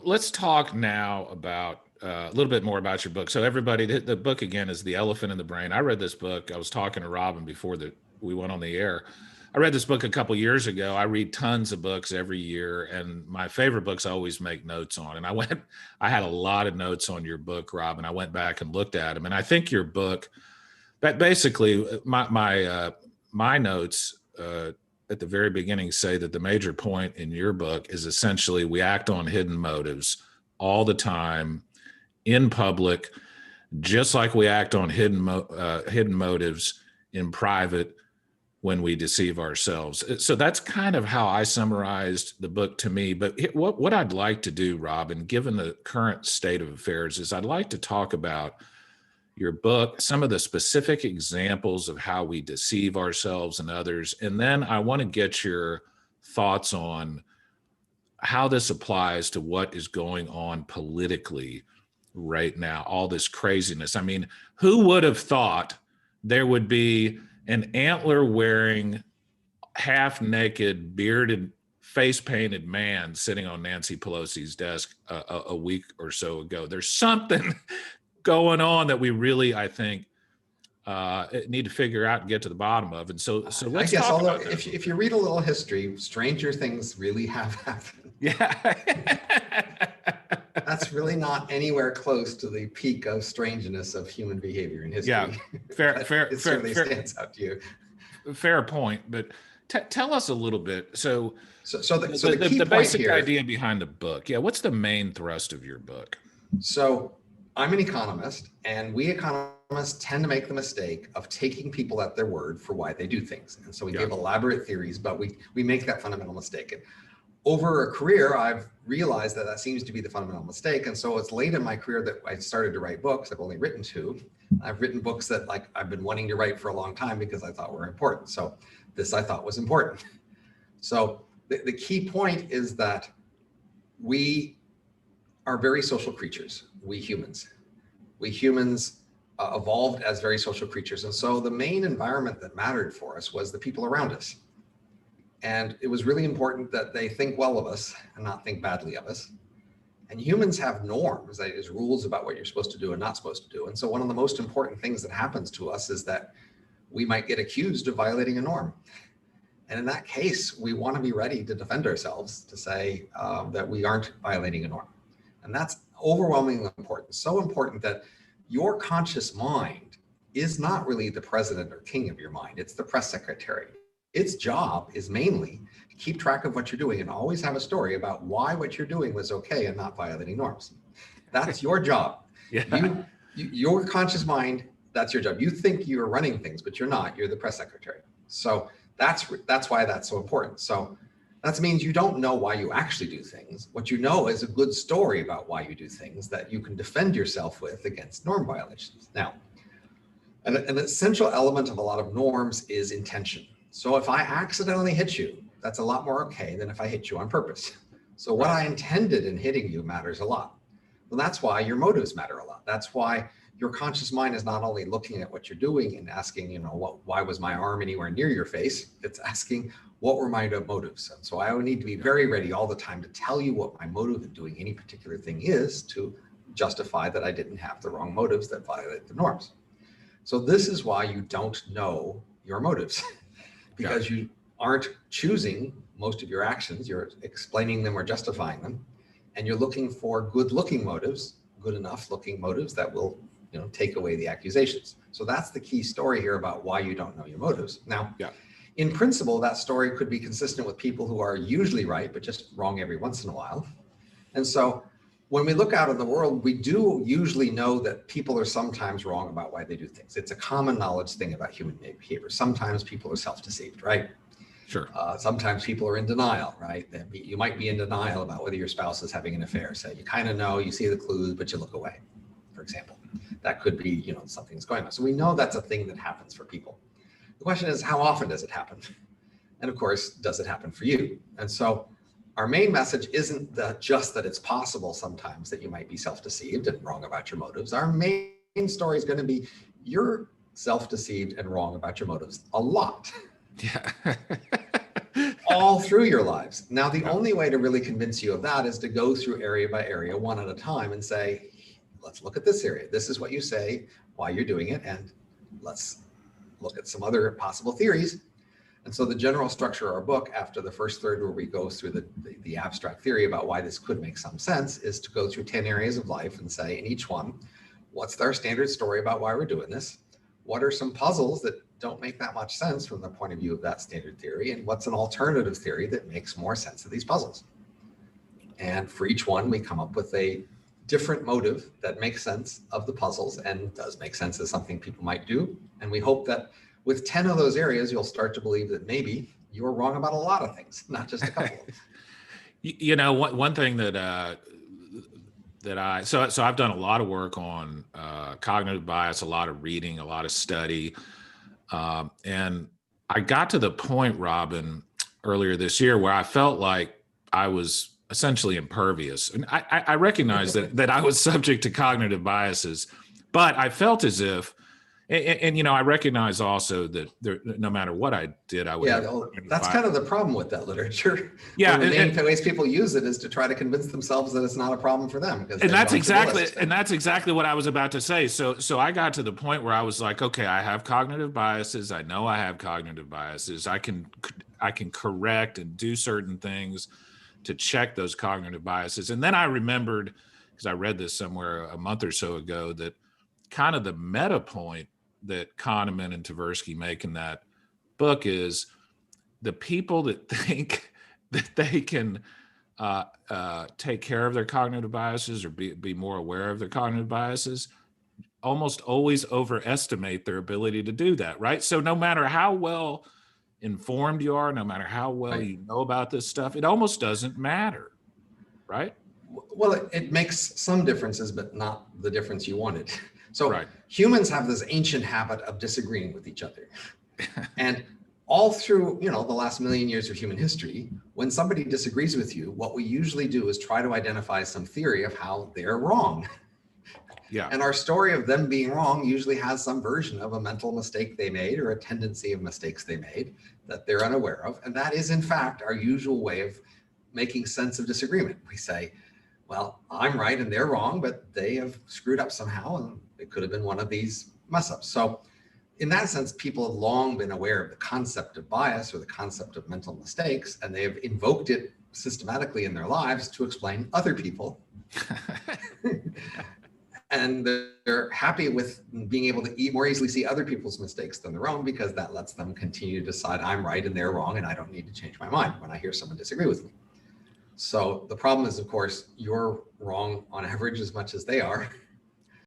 let's talk now about a little bit more about your book. So everybody, the book again is The Elephant in the Brain. I read this book. I was talking to Robin before we went on the air. I read this book a couple years ago. I read tons of books every year, and my favorite books I always make notes on. And I had a lot of notes on your book, Robin. I went back and looked at them, and I think your book, that basically my notes at the very beginning say that the major point in your book is essentially we act on hidden motives all the time in public, just like we act on hidden motives in private when we deceive ourselves. So that's kind of how I summarized the book to me. But what I'd like to do, Robin, given the current state of affairs, is I'd like to talk about your book, some of the specific examples of how we deceive ourselves and others. And then I want to get your thoughts on how this applies to what is going on politically right now, all this craziness. I mean, who would have thought there would be an antler wearing, half naked, bearded, face painted man sitting on Nancy Pelosi's desk a week or so ago? There's something going on that we really, I think, need to figure out and get to the bottom of. And so let's I guess, talk although about that. if you read a little history, stranger things really have happened. Yeah. That's really not anywhere close to the peak of strangeness of human behavior in history. Yeah, fair. It certainly stands out to you. Fair point, but tell us a little bit. So the key point basic here, idea behind the book. Yeah, what's the main thrust of your book? So I'm an economist, and we economists tend to make the mistake of taking people at their word for why they do things. And so we give elaborate theories, but we make that fundamental mistake. And over a career, I've realized that seems to be the fundamental mistake. And so it's late in my career that I started to write books. I've only written 2. I've written books that I've been wanting to write for a long time because I thought were important. So this I thought was important. So the key point is that we are very social creatures, we humans. We humans evolved as very social creatures. And so the main environment that mattered for us was the people around us. And it was really important that they think well of us and not think badly of us. And humans have norms, that is, rules about what you're supposed to do and not supposed to do. And so one of the most important things that happens to us is that we might get accused of violating a norm. And in that case, we want to be ready to defend ourselves, to say that we aren't violating a norm. And that's overwhelmingly important. So important that your conscious mind is not really the president or king of your mind. It's the press secretary. Its job is mainly to keep track of what you're doing and always have a story about why what you're doing was okay and not violating norms. That's your job. Yeah. Your conscious mind, that's your job. You think you're running things, but you're not. You're the press secretary. So that's why that's so important. So that means you don't know why you actually do things. What you know is a good story about why you do things that you can defend yourself with against norm violations. Now, an essential element of a lot of norms is intention. So if I accidentally hit you, that's a lot more okay than if I hit you on purpose. So what I intended in hitting you matters a lot. Well, that's why your motives matter a lot. That's why your conscious mind is not only looking at what you're doing and asking, why was my arm anywhere near your face? It's asking, what were my motives? And so I would need to be very ready all the time to tell you what my motive in doing any particular thing is to justify that I didn't have the wrong motives that violate the norms. So this is why you don't know your motives, because you aren't choosing most of your actions. You're explaining them or justifying them, and you're looking for good-looking motives, good enough looking motives that will take away the accusations. So that's the key story here about why you don't know your motives. Now, in principle, that story could be consistent with people who are usually right, but just wrong every once in a while. And so when we look out in the world, we do usually know that people are sometimes wrong about why they do things. It's a common knowledge thing about human behavior. Sometimes people are self-deceived, right? Sure. Sometimes people are in denial, right? You might be in denial about whether your spouse is having an affair. So you kind of know, you see the clues, but you look away, for example. That could be, something's going on. So we know that's a thing that happens for people. The question is, how often does it happen? And of course, does it happen for you? And so our main message isn't just that it's possible sometimes that you might be self-deceived and wrong about your motives. Our main story is going to be you're self-deceived and wrong about your motives a lot. Yeah. all through your lives. Now, the only way to really convince you of that is to go through area by area, one at a time, and say, let's look at this area. This is what you say, why you're doing it, and let's look at some other possible theories. And so the general structure of our book, after the first third where we go through the abstract theory about why this could make some sense, is to go through 10 areas of life and say in each one, what's our standard story about why we're doing this? What are some puzzles that don't make that much sense from the point of view of that standard theory? And what's an alternative theory that makes more sense of these puzzles? And for each one, we come up with a different motive that makes sense of the puzzles and does make sense as something people might do. And we hope that with 10 of those areas, you'll start to believe that maybe you were wrong about a lot of things, not just a couple of them. You know, one thing that so I've done a lot of work on cognitive bias, a lot of reading, a lot of study. And I got to the point, Robin, earlier this year where I felt like I was essentially impervious. And I recognized that I was subject to cognitive biases, but I felt as if, and you know, I recognize also that no matter what I did, I would. Yeah, that's kind of the problem with that literature. Yeah, the main ways people use it is to try to convince themselves that it's not a problem for them. And that's exactly what I was about to say. So I got to the point where I was like, okay, I have cognitive biases. I know I have cognitive biases. I can correct and do certain things to check those cognitive biases. And then I remembered, because I read this somewhere a month or so ago, that kind of the meta point that Kahneman and Tversky make in that book is the people that think that they can take care of their cognitive biases or be more aware of their cognitive biases almost always overestimate their ability to do that, right? So no matter how well informed you are, no matter how well you know about this stuff, it almost doesn't matter, right? Well, it makes some differences, but not the difference you wanted. So humans have this ancient habit of disagreeing with each other. And all through, you know, the last million years of human history, when somebody disagrees with you, what we usually do is try to identify some theory of how they're wrong. Yeah. And our story of them being wrong usually has some version of a mental mistake they made or a tendency of mistakes they made that they're unaware of. And that is, in fact, our usual way of making sense of disagreement. We say, well, I'm right and they're wrong, but they have screwed up somehow, and it could have been one of these mess ups. So in that sense, people have long been aware of the concept of bias or the concept of mental mistakes, and they have invoked it systematically in their lives to explain other people. And they're happy with being able to more easily see other people's mistakes than their own, because that lets them continue to decide I'm right and they're wrong, and I don't need to change my mind when I hear someone disagree with me. So the problem is, of course, you're wrong on average as much as they are.